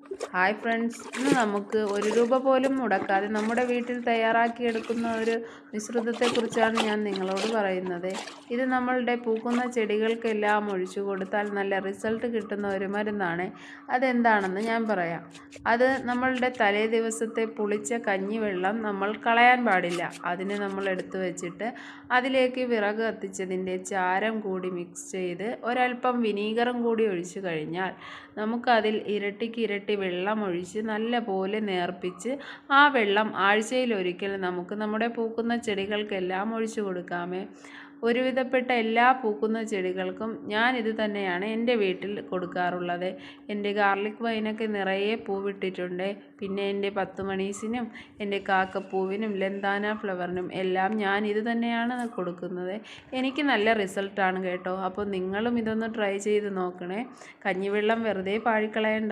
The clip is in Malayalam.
ഹായ് ഫ്രണ്ട്സ്, ഇന്ന് നമുക്ക് ₹1 പോലും മുടക്കാതെ നമ്മുടെ വീട്ടിൽ തയ്യാറാക്കിയെടുക്കുന്ന ഒരു മിശ്രിതത്തെക്കുറിച്ചാണ് ഞാൻ നിങ്ങളോട് പറയുന്നത്. ഇത് നമ്മളുടെ പൂക്കുന്ന ചെടികൾക്കെല്ലാം ഒഴിച്ചു കൊടുത്താൽ നല്ല റിസൾട്ട് കിട്ടുന്ന ഒരു മരുന്നാണ്. അതെന്താണെന്ന് ഞാൻ പറയാം. അത് നമ്മളുടെ തലേ ദിവസത്തെ പുളിച്ച കഞ്ഞിവെള്ളം നമ്മൾ കളയാൻ പാടില്ല. അതിനെ നമ്മൾ എടുത്തു വെച്ചിട്ട് അതിലേക്ക് വിറക് കത്തിച്ചതിൻ്റെ ചാരം കൂടി മിക്സ് ചെയ്ത് ഒരൽപ്പം വിനീഗറും കൂടി ഒഴിച്ചു കഴിഞ്ഞാൽ നമുക്കതിൽ ഇരട്ടിക്ക് ഇരട്ടി വെള്ളം ഒഴിച്ച് നല്ല പോലെ നേർപ്പിച്ച് ആ വെള്ളം ആഴ്ചയിലൊരിക്കൽ നമുക്ക് നമ്മുടെ പൂക്കുന്ന ചെടികൾക്കെല്ലാം ഒഴിച്ചു കൊടുക്കാമേ. ഒരുവിധപ്പെട്ട എല്ലാ പൂക്കുന്ന ചെടികൾക്കും ഞാൻ ഇത് തന്നെയാണ് എൻ്റെ വീട്ടിൽ കൊടുക്കാറുള്ളത്. എൻ്റെ ഗാർലിക് വൈനൊക്കെ നിറയെ പൂവിട്ടിട്ടുണ്ട്. പിന്നെ എൻ്റെ 10 മണീസിനും എൻ്റെ കാക്കപ്പൂവിനും ലന്താന ഫ്ലവറിനും എല്ലാം ഞാൻ ഇത് തന്നെയാണ് കൊടുക്കുന്നത്. എനിക്ക് നല്ല റിസൾട്ടാണ് കേട്ടോ. അപ്പോൾ നിങ്ങളും ഇതൊന്ന് ട്രൈ ചെയ്ത് നോക്കണേ. കഞ്ഞിവെള്ളം വെറുതെ പാഴിക്കളയണ്ട.